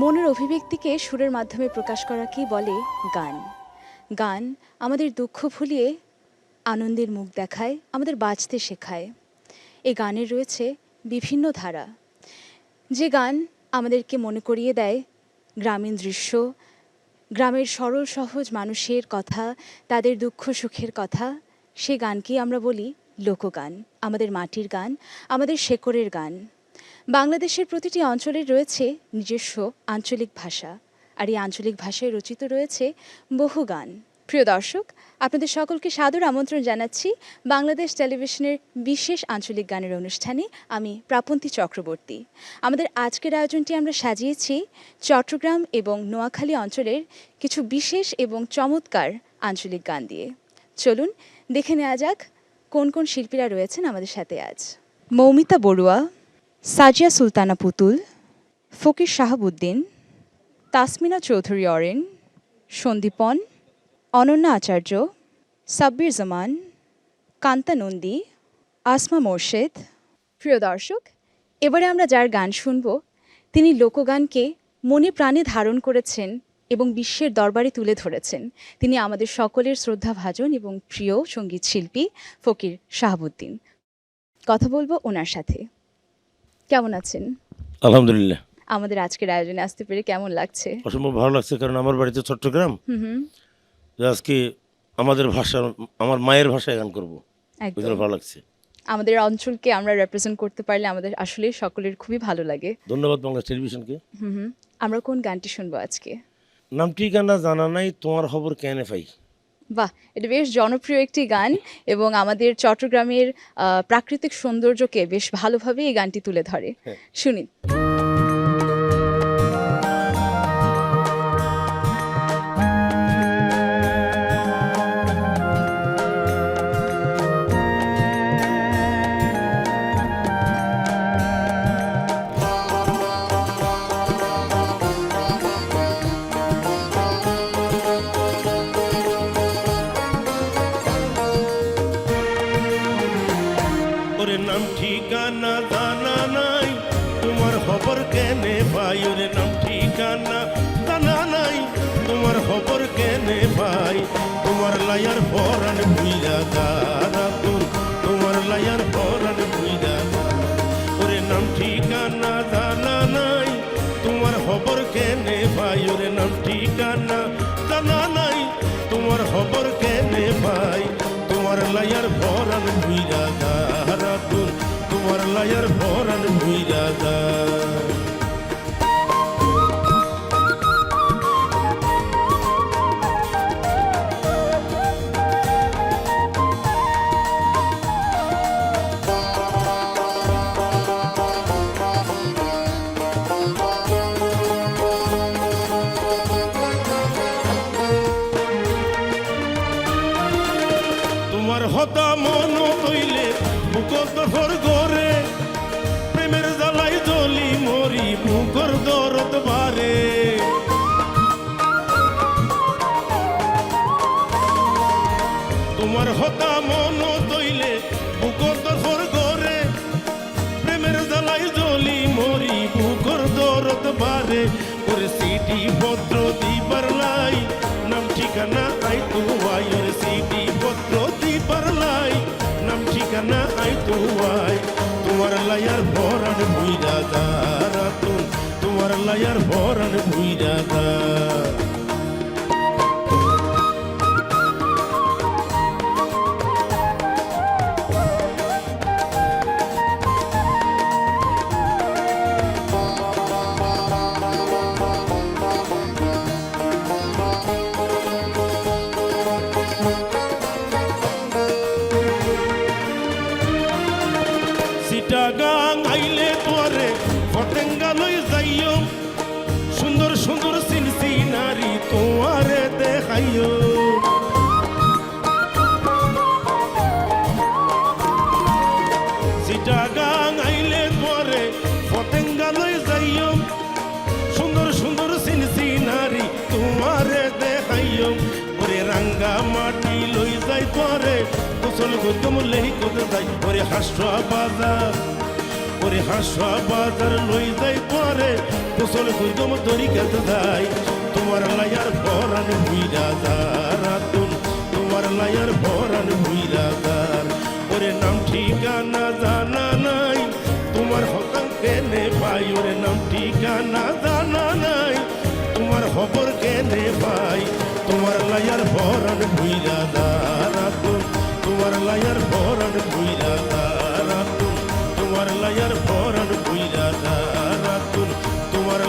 মনের অভিব্যক্তিকে সুরের মাধ্যমে প্রকাশ করাকেই বলে গান। গান আমাদের দুঃখ ভুলিয়ে আনন্দের মুখ দেখায়, আমাদের বাঁচতে শেখায়। এই গানের রয়েছে বিভিন্ন ধারা, যে গান আমাদেরকে মনে করিয়ে দেয় গ্রামীণ দৃশ্য, গ্রামের সরল সহজ মানুষের কথা, তাদের দুঃখ সুখের কথা। সে গানকেই আমরা বলি লোকগান, আমাদের মাটির গান, আমাদের শেকড়ের গান। বাংলাদেশের প্রতিটি অঞ্চলের রয়েছে নিজস্ব আঞ্চলিক ভাষা, আর এই আঞ্চলিক ভাষায় রচিত রয়েছে বহু গান। প্রিয় দর্শক, আপনাদের সকলকে সাদর আমন্ত্রণ জানাচ্ছি বাংলাদেশ টেলিভিশনের বিশেষ আঞ্চলিক গানের অনুষ্ঠানে। আমি প্রাপন্তী চক্রবর্তী। আমাদের আজকের আয়োজনটি আমরা সাজিয়েছি চট্টগ্রাম এবং নোয়াখালী অঞ্চলের কিছু বিশেষ এবং চমৎকার আঞ্চলিক গান দিয়ে। চলুন দেখে নেওয়া যাক কোন কোন শিল্পীরা রয়েছেন আমাদের সাথে আজ। মৌমিতা বড়ুয়া, সাজিয়া সুলতানা পুতুল, ফকির শাহাবুদ্দিন, তাসমিনা চৌধুরী অরেন, সন্দীপন, অনন্যা আচার্য, সাব্বির জামান, কান্তা নন্দী, আসমা মোর্শেদ। প্রিয় দর্শক, এবারে আমরা যার গান শুনব তিনি লোকগানকে মনে প্রাণে ধারণ করেছেন এবং বিশ্বের দরবারে তুলে ধরেছেন। তিনি আমাদের সকলের শ্রদ্ধাভাজন এবং প্রিয় সঙ্গীত শিল্পী ফকির শাহাবুদ্দিন। কথা বলবো ওনার সাথে। কেমন আছেন? আলহামদুলিল্লাহ। আমাদের আজকের আয়োজনে আসতে পেরে কেমন লাগছে? অসম্ভব ভালো লাগছে, কারণ আমার বাড়িতে চট্টগ্রাম। আজকে আমাদের ভাষা, আমার মায়ের ভাষায় গান করবো, ভালো লাগছে। আমাদের অঞ্চলকে আমরা রিপ্রেজেন্ট করতে পারলে আমাদের আসলে সকলের খুবই ভালো লাগে। ধন্যবাদ বাংলাদেশ টেলিভিশনকে। আমরা কোন গানটি শুনবো আজকে? নাম ঠিকানা জানা নাই, তোমার খবর কেনে পাই। বাহ, এটা বেশ জনপ্রিয় একটি গান এবং আমাদের চট্টগ্রামের প্রাকৃতিক সৌন্দর্যকে বেশ ভালোভাবে এই গানটি তুলে ধরে। শুনি। নাম ঠিকানা জানা নাই, তোমার খবর কেনে পাই। ওরে নাম ঠিকানা জানা নাই, তোমার খবর কেনে পাই। তোমার লায়ার পরাণ ভুইরা গারা তোর, তোমার লায়ার পরাণ ভুইরা। ওরে নাম ঠিকানা জানা নাই, তোমার খবর কেনে পাই। ওরে নাম ঠিকানা জানা নাই, তোমার খবর কেনে পাই। তোমার লায়ার পরাণ ভুইরা গারা তোর, তোমার লায়ার পরাণ ভুইরা গা। তোমার হতা মন তৈলে বুকত ঘর গরে, প্রেমের জ্বালাই জ্বলি মরি বুকর দরদ বারে। তোমার হতা মন তৈলে বুকত ঘর গরে, প্রেমের জ্বালাই জ্বলি মরি বুকর দরদ বারে। ওরে সিটি পত্র দিবার লাই, নাম ঠিকানা আই তো আই। ওরে সিটি পত্র দিবার লাই, নাম ঠিকানা আই তো আই। তোমার লায়ার ভরান ভুইরা গারা তো, তোমার লায়ার ভরান ভুইরা গা। চিটাগাং আইলে তোরে ফটেঙ্গা লই যাইও, সুন্দর সুন্দর সিনসিনারি তোয়ারে দেখাইও। চিটাগাং আইলে তোরে ফটেঙ্গা লই যাইও, সুন্দর সুন্দর সিনসিনারি তোমারে দেখাইও। ওরে রাঙ্গা মাটি লই যাই তোরে, গোসল গদম লেই কত যাই। ওরে হাসরা বাজার, ওরে হাসা বাজার লই যাই পরে ফসল দুর্গম তরিকাতে যাই তোমার লায়ার ভরান ভুইরা রাতুন তোমার লায়ার ভরান ভুইরা ওরে নাম ঠিকানা জানা নাই তোমার হকাম কেনে পাই ওরে নাম ঠিকানা জানা নাই তোমার খবর কেনে পাই তোমার লায়ার ভরান ভুইরা রাতুন তোমার লায়ার ভরান ভুইরা রাতুন তোমার লায়ার ভরান ভুইরা রাতুন তোমার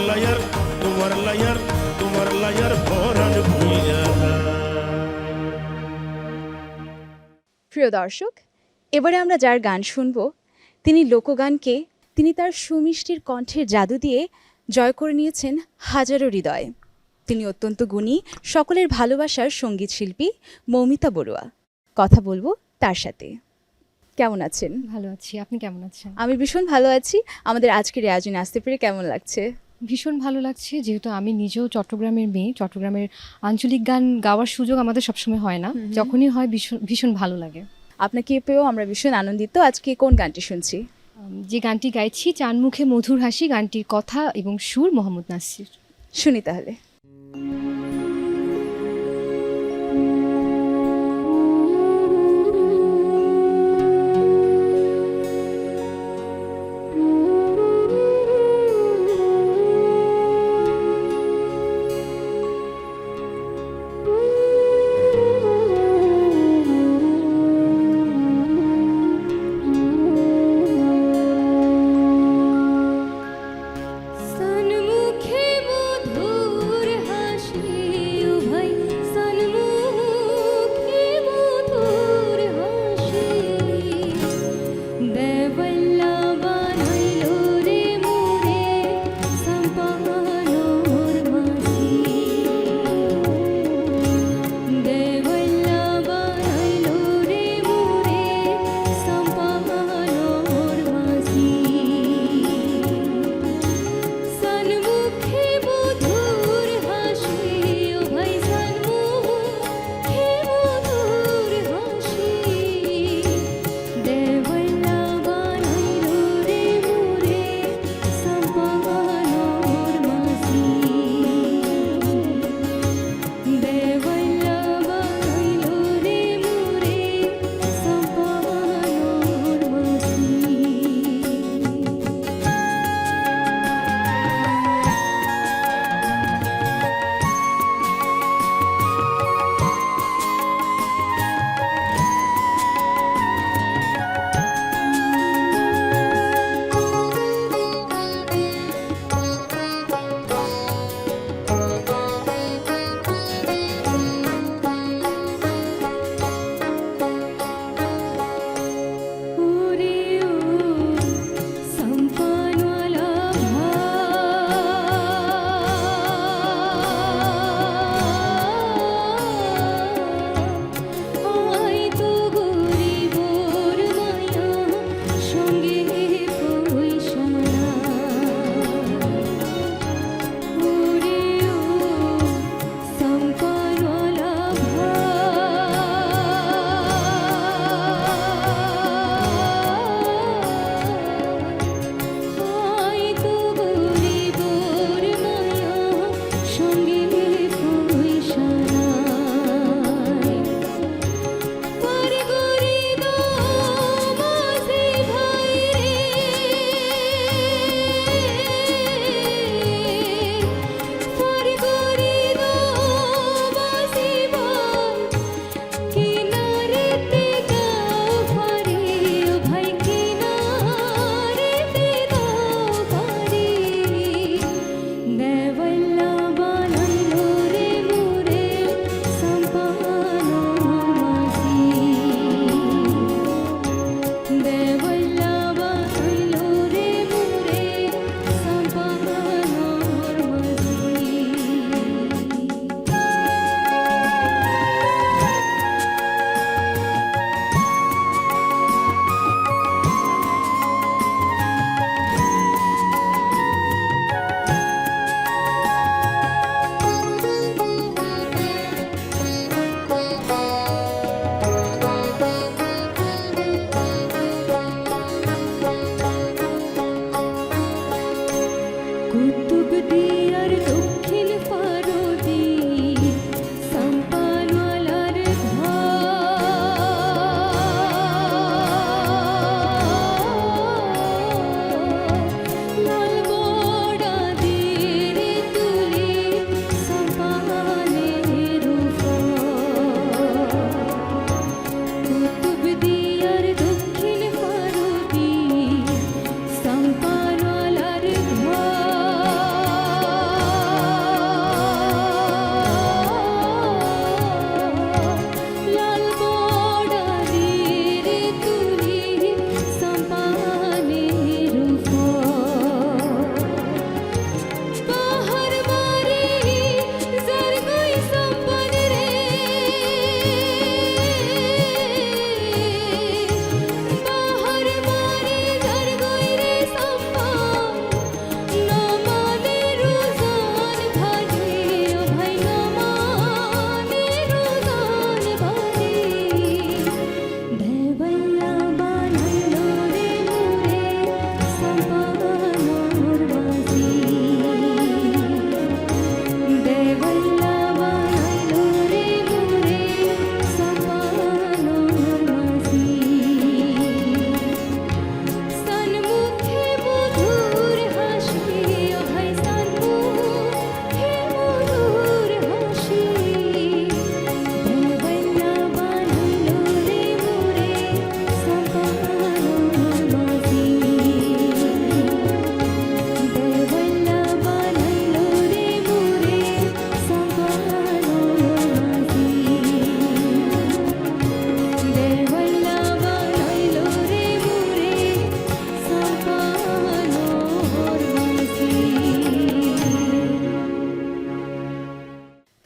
লায়ার ভরান ভুইরা। প্রিয় দর্শক, এবারে আমরা যার গান শুনব তিনি লোকগানকে তিনি তার সুমিষ্টির কণ্ঠের জাদু দিয়ে জয় করে নিয়েছেন হাজারো হৃদয়। তিনি অত্যন্ত গুণী, সকলের ভালোবাসার সঙ্গীত শিল্পী মৌমিতা বড়ুয়া। কথা বলবো তার সাথে। কেমন আছেন? ভালো আছি, আপনি কেমন আছেন? আমি ভীষণ ভালো আছি। আমাদের আজকের আয়োজনে আসতে পেরে কেমন লাগছে? ভীষণ ভালো লাগছে, যেহেতু আমি নিজেও চট্টগ্রামের মেয়ে। চট্টগ্রামের আঞ্চলিক গান গাওয়ার সুযোগ আমাদের সবসময় হয় না, যখনই হয় ভীষণ ভীষণ ভালো লাগে। আপনাকে পেয়েও আমরা ভীষণ আনন্দিত। আজকে কোন গানটি শুনছি? যে গানটি গাইছি, চান মুখে মধুর হাসি, গানটির কথা এবং সুর মোহাম্মদ নাসির। শুনি তাহলে। সন্মুখে মধুর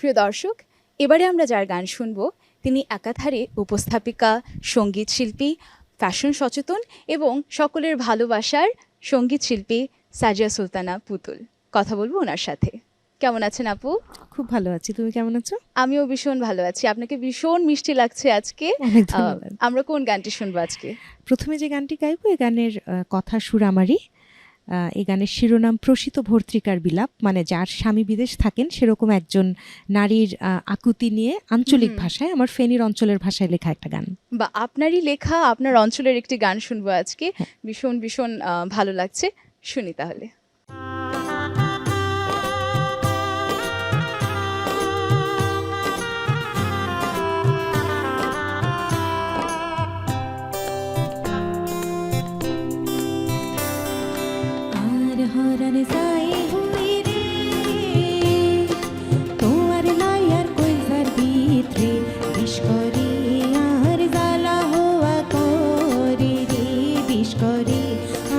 প্রিয় দর্শক, এবারে আমরা যার গান শুনব তিনি একাধারে উপস্থাপিকা, সঙ্গীত শিল্পী, ফ্যাশন সচেতন এবং সকলের ভালোবাসার সঙ্গীত শিল্পী সাজিয়া সুলতানা পুতুল। কথা বলবো ওনার সাথে। কেমন আছেন আপু? খুব ভালো আছি, তুমি কেমন আছো? আমিও ভীষণ ভালো আছি। আপনাকে ভীষণ মিষ্টি লাগছে আজকে। অনেক ধন্যবাদ। আমরা কোন গানটি শুনবো আজকে? প্রথমে যে গানটি গাইবো এই গানের কথা সুর আমারই। এই গানের শিরোনাম প্রসিত ভর্তৃকার বিলাপ, মানে যার স্বামী বিদেশ থাকেন সেরকম একজন নারীর আকুতি নিয়ে আঞ্চলিক ভাষায়, আমার ফেনীর অঞ্চলের ভাষায় লেখা একটা গান। বা আপনারই লেখা আপনার অঞ্চলের একটি গান শুনবো আজকে। ভীষণ ভীষণ ভালো লাগছে, শুনি তাহলে। আর হরণ যায় হুই রে তোমার লায়ার কইজার ভিতরে বিষ করে আর জ্বালা হওয়া করে রে, বিষ করে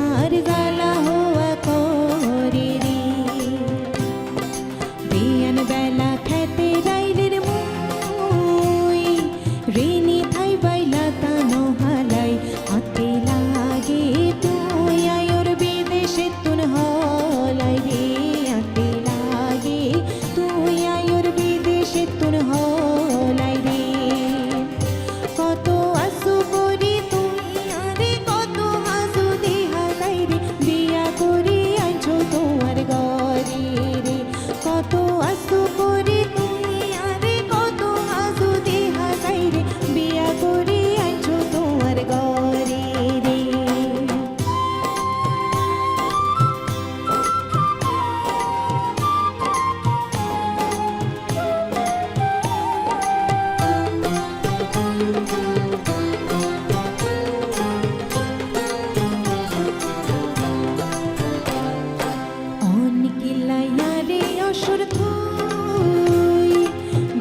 আর জ্বালা হওয়া করে রে। বিয়ান বেলা খেতে রাইলের মুই রেনি থাই বাইলা তা নহালাই হাতে লাগে তুই আয়োর বিদেশে তুন হলাই রে, হাতে লাগে তুই আয়োর বিদেশে তুন হলাই রে। কত আসু করি তুমি আরে কত হাসু দেহা যাই রে, বিয়া করি আইছো তোমার ঘরে রে। কত আসু করি তুমি আরে কত হাসু দেহা যাই রে, বিয়া করি আইছো তোমার ঘরে রে। অনেকিলাইয়া রে অসুর তুই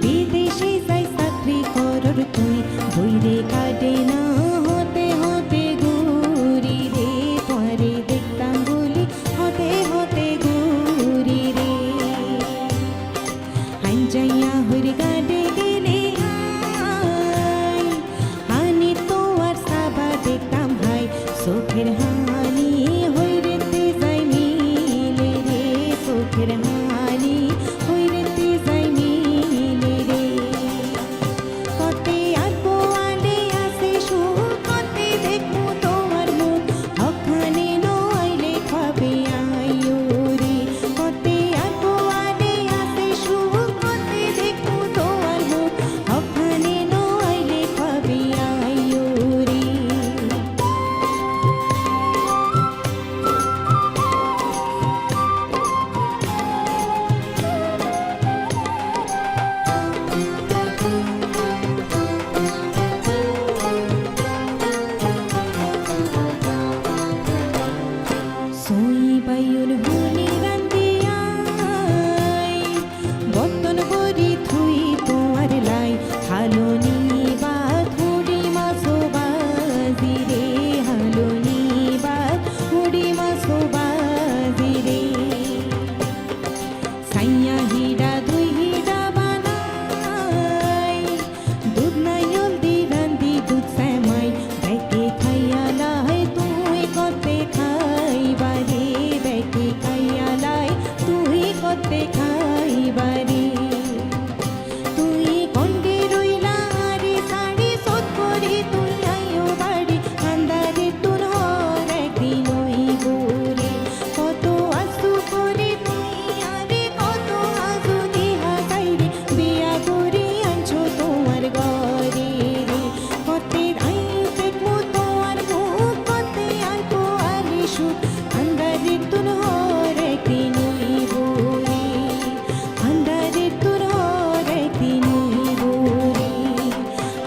বিদেশে যাই চাকরি করর তুই বইরে কাটে না হতে হতে ঘুরি রে, পরে দেখতাম বলি হতে হতে ঘুরি রে। আইন যাইয়া হইরে গাড়ে গেলে আই হানি তো আর সাবা দেখতাম হাই চোখের হানি হইরে তে যাই মিলে রে, চোখের হানি হইরে তে যাই মিলে রে। কতে আর বোয়ালে আসে সুখ, কতে দেখবো তোমার মুখ ওখানে নইলে খাবে আইও রে। কতে আর বোয়ালে আসে সুখ, কতে দেখবো তোমার মুখ ওখানে নইলে খাবে আইও রে। সই বায়ুর হুনি রান্দিয়াই বর্তন করি থুই তোমার লাই হালনি বাত হুড়ি মাছো বাজি রে, হালনি বাত হুড়ি মাছো বাজি রে। সাইয়া হিডা দুই হিডা বানাই দুধ নাই হলদি রান্দি দুধ শ্যামাই ব্যাকে খাইয়া লাই তুই কতে খাইবারে, ব্যাকে খাইয়া লাই তুই কতে খাইবারে। তুই কন্ডে রইলা রে শাড়ি শোধ করে তুই আইও বাড়ি আন্দারে তুন হর একদিন ওই গোরে। কত আসু করে তুই আরে কত আসু দিহা যাই রে, বিয়া করে আনছো তোমার ঘরে রে। কতে আই দেখবো তোমার মুখ, কতে আইবো আরে সুখ আন্দারে তুন হর একদিন ওই গোরে, আন্দারে তুন হর একদিন ওই গোরে,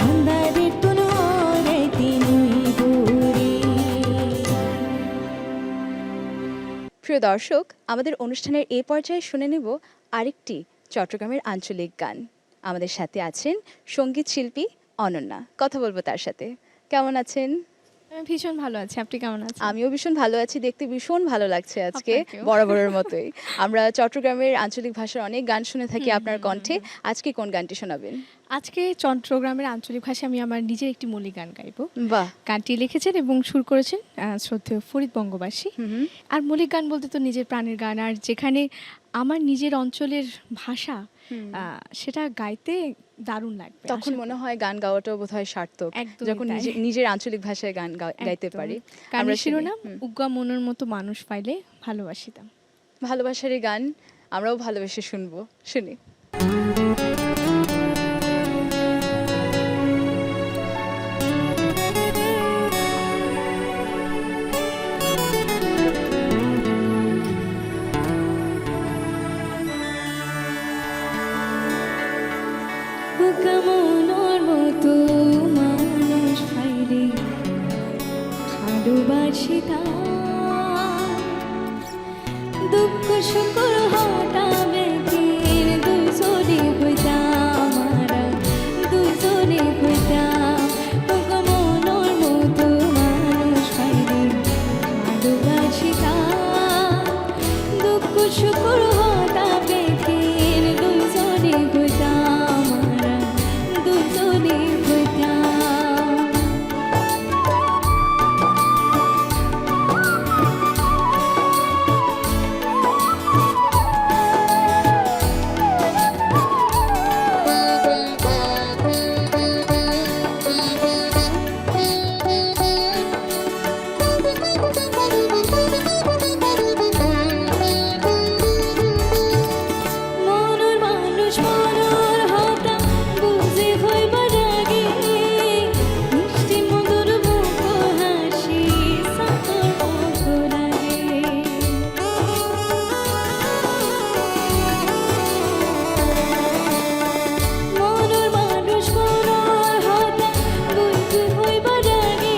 আন্দারে তুন হর একদিন ওই গোরে। প্রিয় দর্শক, আমাদের অনুষ্ঠানের এই পর্যায়ে শুনে নেব আরেকটি চট্টগ্রামের আঞ্চলিক গান। আমাদের সাথে আছেন সঙ্গীত শিল্পী অনন্যা। কথা বলবো তার সাথে। কেমন আছেন? আমি ভীষণ ভালো আছি, আপনি কেমন আছেন? আমিও ভীষণ ভালো আছি, দেখতে ভীষণ ভালো লাগছে আজকে আপনাকেও। বরাবরের মতোই। আমরা চট্টগ্রামের আঞ্চলিক ভাষার অনেক গান শুনে থাকি আপনার কণ্ঠে। আজকে কোন গানটি শোনাবেন? আজকে চট্টগ্রামের আঞ্চলিক ভাষায় আমি আমার নিজের একটি মৌলিক গান গাইবো। বাহ। গানটি লিখেছেন এবং সুর করেছেন শ্রদ্ধেয় ফরিদ বঙ্গবাসী। হুম। আর মৌলিক গান বলতে তো নিজের প্রাণের গান, আর যেখানে আমার নিজের অঞ্চলের ভাষা সেটা গাইতে দারুণ লাগবে। তখন মনে হয় গান গাওয়াটাও বোধহয় সার্থক, একদমই যখন তাই। নিজের আঞ্চলিক ভাষায় গান গাইতে একদম। পারি। আমরা গানের শুনি। শিরোনাম উগ্গা মনের মতো মানুষ পাইলে ভালোবাসিতাম। ভালোবাসারই গান, আমরাও ভালোবেসে শুনবো, শুনি। উগ্গা মনের মতো মানুষ পাইলে ভালোবাসিতাম। দুঃখ সুখ হঠাবে দিন দুজনে হইতাম, আমরা দুজনে হইতাম। উগ্গা মনের মতো মানুষ পাইলে ভালোবাসিতাম। দুঃখ সুখ হঠাবে দিন দুজনে হইতাম, আমরা দুজনে হইতাম। মনের মানুষ মনের হতা বুঝে হইবার আগে, মিষ্টি মধুর মুখ হাসি সাতর মুখ লাগে। মনের মানুষ মনের হতা বুঝে হইবার আগে,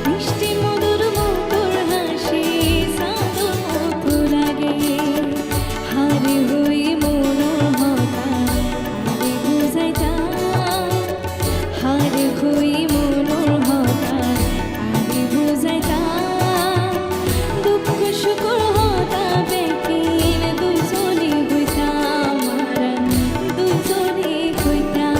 মিষ্টি মধুর মুখ হাসি সাতর মুখ লাগে। হারে হই মনোর হতা আমি বুঝাইতাম, হারে হই মনোর হতা আমি বুঝাইতাম। দুঃখ সুখ হতা বেকিন দুজনে হইতাম, আমরা দুজনে হইতাম।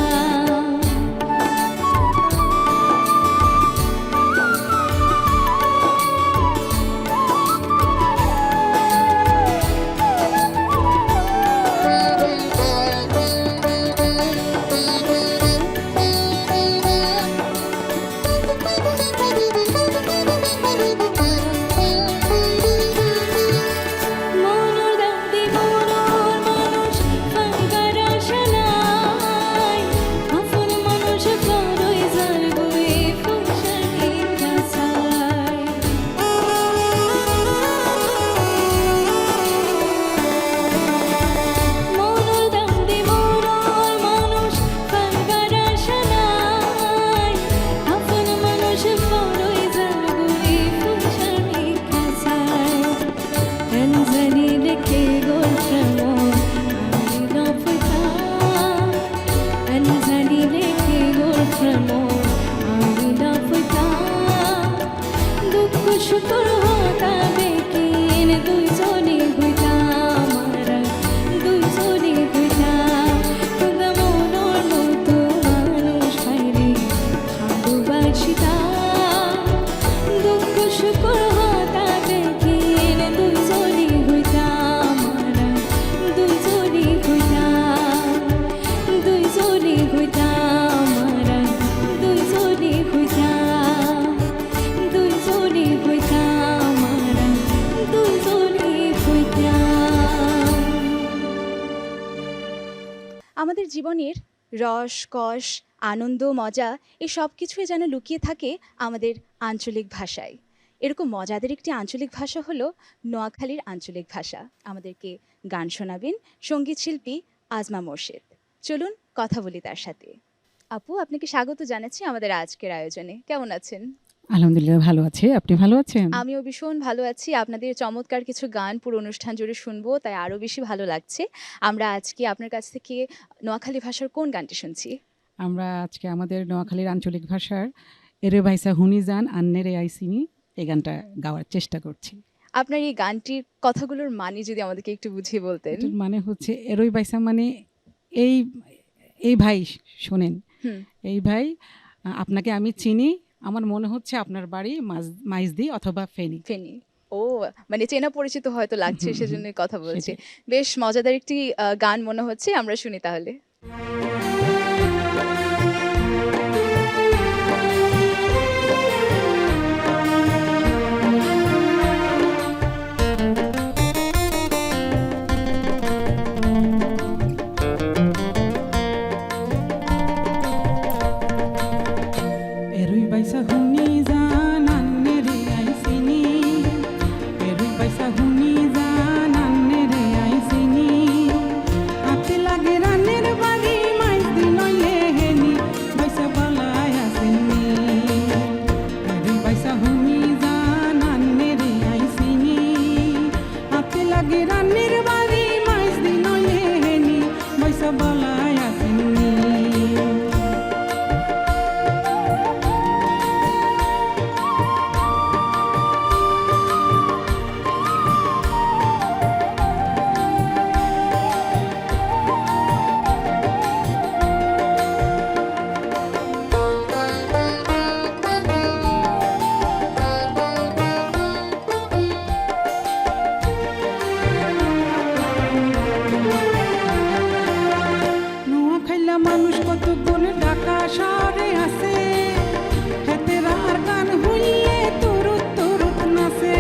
মনোর দান্দি মনোর মানুষ ফাঙ্কার আশা নাই, আপন মানুষ করই যার বই ফুসানি কাছাই। মনোর দান্দি মনোর মানুষ ফাঙ্কার আশা নাই, আপন মানুষ করই যার বই ফুসানি কাছাই। Anzani leke golframo আমি নফতাম, Anzani leke golframo আমি নফতাম। দুঃখ সুখ হতা বেকিন দুজনে হইতাম, আমরা দুজনে হইতাম। উগ্গা মনের মতো মানুষ পাইলে ভালোবাসিতাম। দুঃখ সুখ হতা বেকিন দুজনে হইতাম, আমরা দুজনে হইতাম। দুজনে হইতাম, আমরা দুজনে হইতাম। দুজনে হইতাম, আমরা দুজনে হইতাম। আমাদের জীবনের রস কষ আনন্দ মজা এই সব কিছুই যেন লুকিয়ে থাকে আমাদের আঞ্চলিক ভাষায়। এরকম মজাদের একটি আঞ্চলিক ভাষা হলো নোয়াখালীর আঞ্চলিক ভাষা। আমাদেরকে গান শোনাবেন সঙ্গীত শিল্পী আজমা মোর্শেদ। চলুন কথা বলি তার সাথে। আপু, আপনাকে স্বাগত জানাচ্ছি আমাদের আজকের আয়োজনে। কেমন আছেন? আলহামদুলিল্লাহ ভালো আছি। আপনি ভালো আছেন? আমিও ভীষণ ভালো আছি। আপনাদের চমৎকার কিছু গান পুরো অনুষ্ঠান জুড়ে শুনবো, তাই আরো বেশি ভালো লাগছে। আমরা আজকে আপনার কাছ থেকে নোয়াখালী ভাষার কোন গানটি শুনছি? আমরা আজকে আমাদের নোয়াখালীর আঞ্চলিক ভাষার এরে ভাইসা হুনি যান আন্নেরে আইসিনি এই গানটা গাওয়ার চেষ্টা করছি। আপনার এই গানটির কথাগুলোর মানে যদি আমাদেরকে একটু বুঝিয়ে বলতেন। এটার মানে হচ্ছে এরই ভাইসা মানে এই এই ভাই শোনেন, হুম। এই ভাই আপনাকে আমি চিনি, আমার মনে হচ্ছে আপনার বাড়ি মাইজদি অথবা ফেনী। ফেনী। ও, মানে চেনা পরিচিত হয়তো লাগছে, হুম, হুম, সেজন্যই কথা বলছি। সেটাই। বেশ মজাদার একটি গান মনে হচ্ছে, আমরা শুনি তাহলে। এরই বাইসা হুনি যান আন্নেরে আইসিনি, এরই বাইসা হুনি যান আন্নেরে আইসিনি, হাতে লাগে রানের বাড়ি মাইজদি নইলে হেনি, বাইসা বালায় আসেনি। এরই বাইসা হুনি যান আন্নেরে আইসিনি, হাতে লাগে রানের বাড়ি মাইজদি নইলে হেনি, বাইসা বালায় আসেনি। নোয়া খাইলা মানুষ কত গুণ ঢাকা শহরে আছে, হেতেরা আর গান হইলে তুরুত তুরুত নাচে।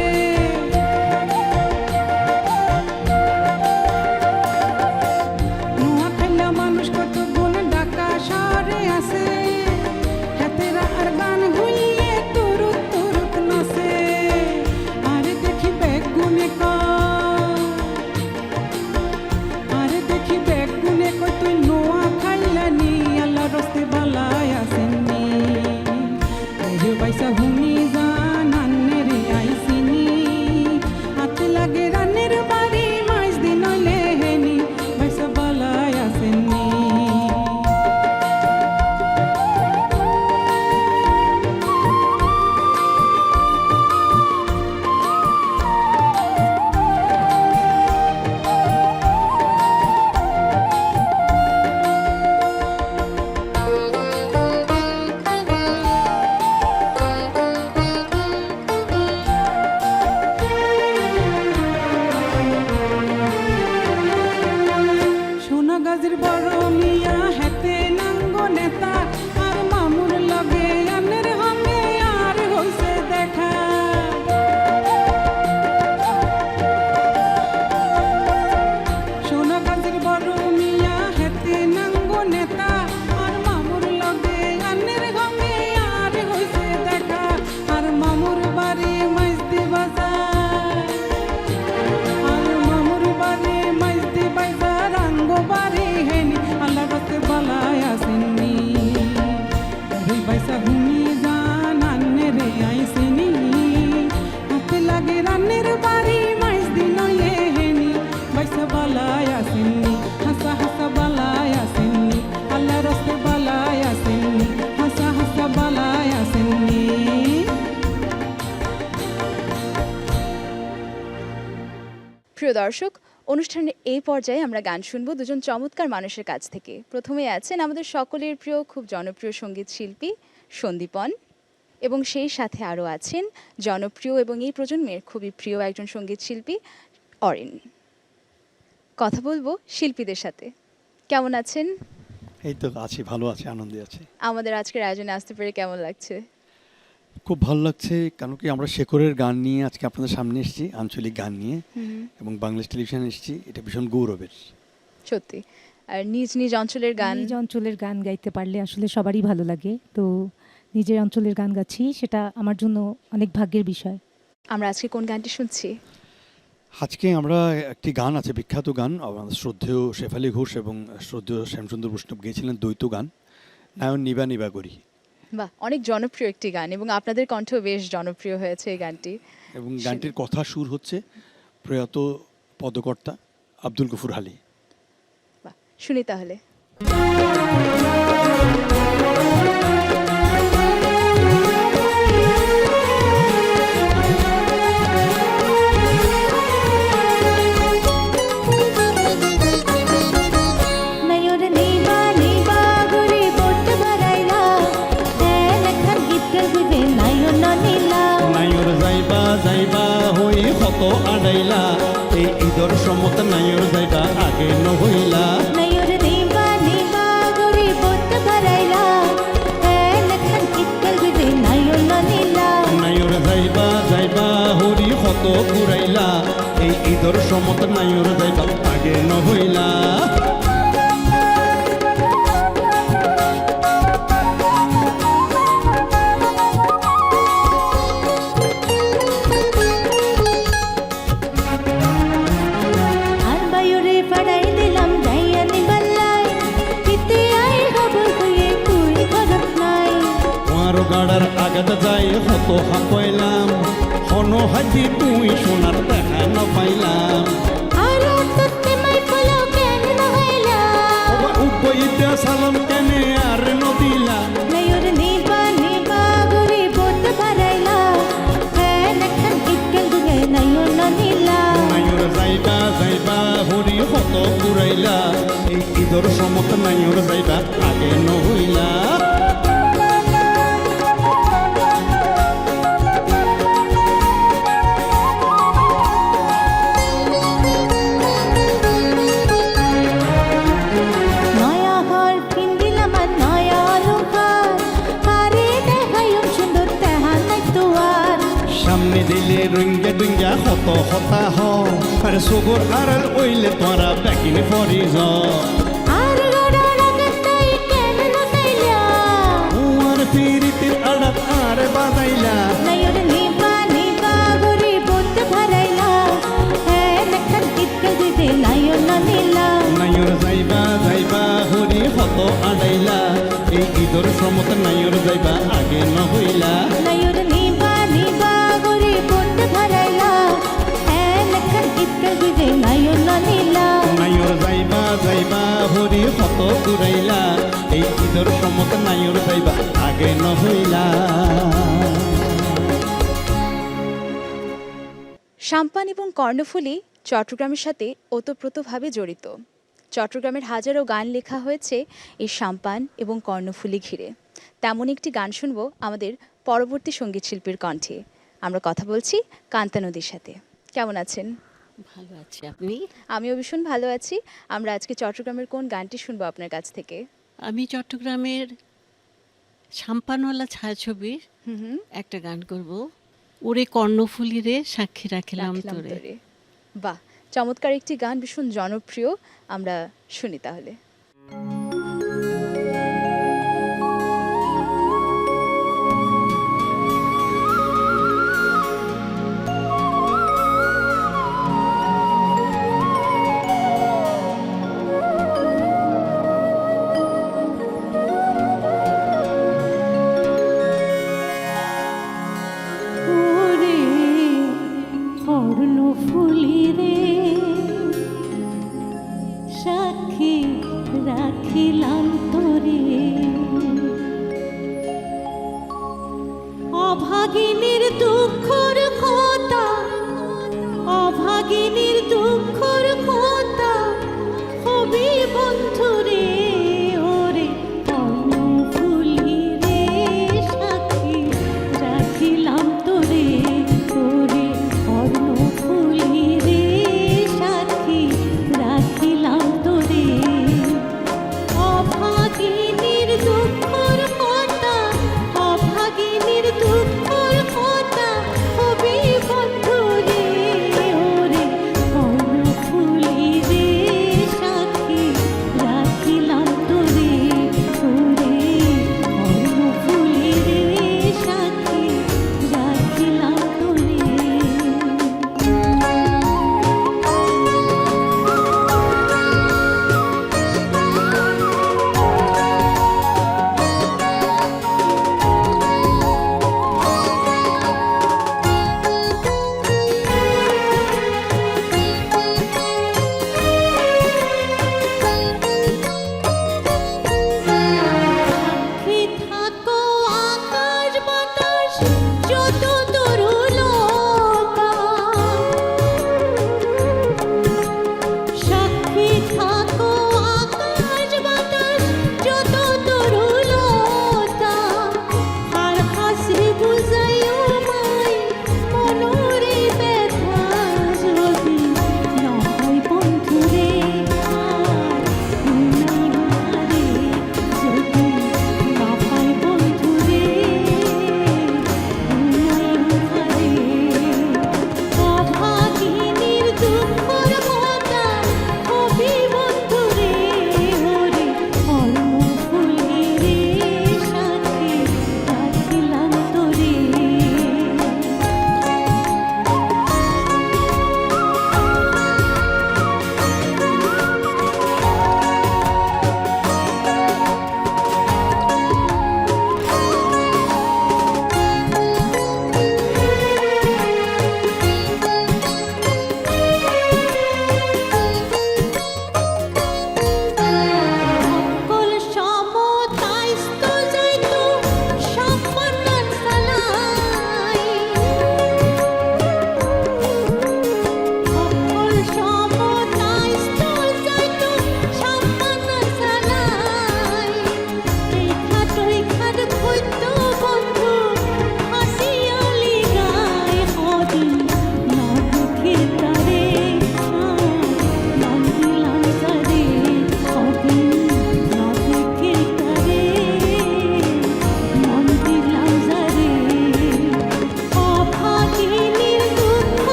নোয়া খাইলা মানুষ কত গুণ ঢাকা শহরে আছে, হেতেরা আর গান হইলে তুরুত তুরুত নাচে। আরে দেখি বেগুনে আরে দেখি বেগুনে কই তুই নোয়া খাইলানি, আল্লাহ রস্তে বালায় আসেননি। এরে বাইসা হুনি যান আন্নেরে আইসিনি, হাতে লাগে রানের বাড়ি মাইজদি নইলে হেনি, বাইসা বালায় আসেননি। সোনা গাজের বড় মিয়া হেতে নাঙ্গ নেতা, আর মামুর লগে আনের হঙ্গে আর হইছে দেখা। সোনা গাজের বড় মিয়া হেতে নাঙ্গ নেতা, আর মামুর লগে আনের হঙ্গে আর হইছে দেখা। আর মামুর বাড়ি মাইজদি বাজার, আর মামুর বাড়ি মাইজদি বাজার, আঙ্গ বাড়ি হেনি, আল্লাহ রাতে বালায় আসেননি। এরই বাইসা হুনি যান আন্নেরে আইসিনি, হাতে লাগে রানের বাড়ি মাইজদি নইলে হেনি, বাইসা বালায় আসেননি। হাসা হাসা বালায় আসেননি, আল্লাহ রাতে বালায় আসেননি, হাসা হাসা বালায় আসেননি। প্রিয় দর্শক, অনুষ্ঠানের এই পর্যায়ে আমরা গান শুনবো দুজন চমৎকার মানুষের কাছ থেকে। প্রথমে আছেন আমাদের সকলের প্রিয়, খুব জনপ্রিয় সঙ্গীত শিল্পী সন্দীপন, এবং সেই সাথে আরও আছেন জনপ্রিয় এবং এই প্রজন্মের খুবই প্রিয় একজন সঙ্গীত শিল্পী অরিন। কথা বলবো শিল্পীদের সাথে। কেমন আছেন? এই তো আছি, ভালো আছি, আনন্দে আছি। আমাদের আজকের আয়োজনে আসতে পেরে কেমন লাগছে? খুব ভালো লাগছে, কারণ কি আমরা শেখরের গান নিয়ে আজকে আপনাদের সামনে এসেছি, আঞ্চলিক গান নিয়ে, এবং বাংলাদেশ টেলিভিশনে এসেছি, এটা ভীষণ গৌরবের। সত্যি। আর নিজ নিজ অঞ্চলের গান, নিজ অঞ্চলের গান গাইতে পারলে আসলে সবারই ভালো লাগে। তো নিজের অঞ্চলের গান গাচ্ছি, সেটা আমার জন্য অনেক ভাগ্যের বিষয়। আমরা আজকে কোন গানটি শুনছি? আজকে আমরা একটি গান আছে, বিখ্যাত গান, আমাদের শ্রদ্ধেয় শেফালি ঘোষ এবং শ্রদ্ধেয় শ্যামচন্দ্র বৈষ্ণব গেয়েছিলেন দ্বৈত গান, নায়ন নিবা নিবা করি। বাহ, অনেক জনপ্রিয় একটি গান, এবং আপনাদের কণ্ঠ বেশ জনপ্রিয় হয়েছে এই গানটি। এবং গানটির কথা সুর হচ্ছে প্রয়াত পদকর্তা আব্দুল গফুর হালি। বাহ, শুনি তাহলে। ও ঈদর সমত নাইর যাইবা আগে নহইলা আর বায়ুরে পাড়াই দিলাম যাইয়া নিবাল্লাই পিতে আই খবর হয়ে তুই ঘরত নাই তোমার গাড়ার আগাতে যাই হত হাঁপাইলাম হন হাজি তুই সোনার দেখা না পাইলাম আর তোতে মাই পোলাও কেন নহইলা উপইতে সালাম কেনে আর নদিলা নাইর নিবা নিবা গুরি বোট ভরাইলা হ্যাঁ নাখান ইক্কেল দুগে নাইর ননিলা নাইর যাইবা যাইবা হরি হত ঘুরাইলা এই ঈদর সমত নাইর যাইবা আগে নহইলা নয়া ঘর কিনদিলাম আর নয়া অলংকার আরে দেখাইম সুন্দর তেহা নাই তো আর সামনে দিলে রঙ্গে ডুঙ্গা হত হতা হ আর সবর আড়াল ওইলে তোরা ব্যাকিন ফরি য আর গড়া রাগত তাই কেন নতাইলা আর ফিরিতির আড়াত আর বাদাইলা নাইর নিবা নিবা গুরি বোট ভরাইলা হ্যাঁ নাখান ইক্কেল দুগে নাইর ননিলা নাইর যাইবা যাইবা হরি হত আড়াইলা এই ঈদর সমত নাইর যাইবা আগে নহইলা নাইর নিবা নিবা গুরি বোট ভরাইলা হ্যাঁ নাখান ইক্কেল দুগে নাইর ননিলা নাইর যাইবা যাইবা হরি হত ঘুরাইলা এই ঈদর সমত নাইর যাইবা আগে নহইলা সাম্পান এবং কর্ণফুলী চট্টগ্রামের সাথে ওতপ্রোতভাবে জড়িত। চট্টগ্রামের হাজারো গান লেখা হয়েছে এই সাম্পান এবং কর্ণফুলী ঘিরে। তেমন একটি গান শুনব আমাদের পরবর্তী সঙ্গীত শিল্পীর কণ্ঠে। আমরা কথা বলছি কান্তা নদীর সাথে। কেমন আছেন? ভালো আছি, আপনি? আমিও ভীষণ ভালো আছি। আমরা আজকে চট্টগ্রামের কোন গানটি শুনবো আপনার কাছ থেকে? আমি চট্টগ্রামের সাম্পানওয়ালা ছায়াছবির একটা গান করব, ওরে কর্ণফুলী রে সাক্ষী রাখিলাম তোরে। বাহ, চমৎকার একটি গান, ভীষণ জনপ্রিয়। আমরা শুনি তাহলে। ওরে কর্ণফুলী রে সাক্ষী রাখিলাম তোরে, অভাগিনীর দুঃখর কথা, অভাগিনীর দুঃখর কথা হবি বন্ধুরে। ওরে কর্ণফুলী রে সাক্ষী রাখিলাম তোরে, ওরে কর্ণফুলী রে সাক্ষী রাখিলাম তোরে, অভাগিনীর দুঃখর কথা, অভাগিনীর দুঃখর কথা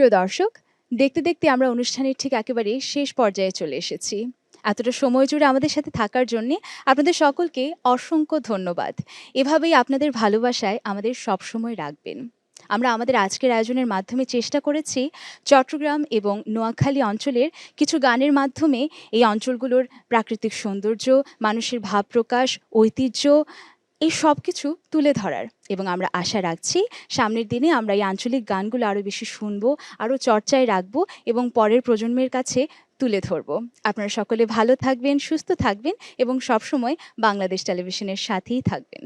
প্রিয় দর্শক, দেখতে দেখতে আমরা অনুষ্ঠানের ঠিক একেবারে শেষ পর্যায়ে চলে এসেছি। এতটা সময় জুড়ে আমাদের সাথে থাকার জন্য আপনাদের সকলকে অসংখ্য ধন্যবাদ। এভাবেই আপনাদের ভালোবাসায় আমাদের সবসময় রাখবেন। আমরা আমাদের আজকের আয়োজনের মাধ্যমে চেষ্টা করেছি চট্টগ্রাম এবং নোয়াখালী অঞ্চলের কিছু গানের মাধ্যমে এই অঞ্চলগুলোর প্রাকৃতিক সৌন্দর্য, মানুষের ভাব প্রকাশ, ঐতিহ্য এই সব কিছু তুলে ধরার, এবং আমরা আশা রাখছি সামনের দিনে আমরা এই আঞ্চলিক গানগুলো আরও বেশি শুনবো, আরও চর্চায় রাখবো এবং পরের প্রজন্মের কাছে তুলে ধরবো। আপনারা সকলে ভালো থাকবেন, সুস্থ থাকবেন এবং সবসময় বাংলাদেশ টেলিভিশনের সাথেই থাকবেন।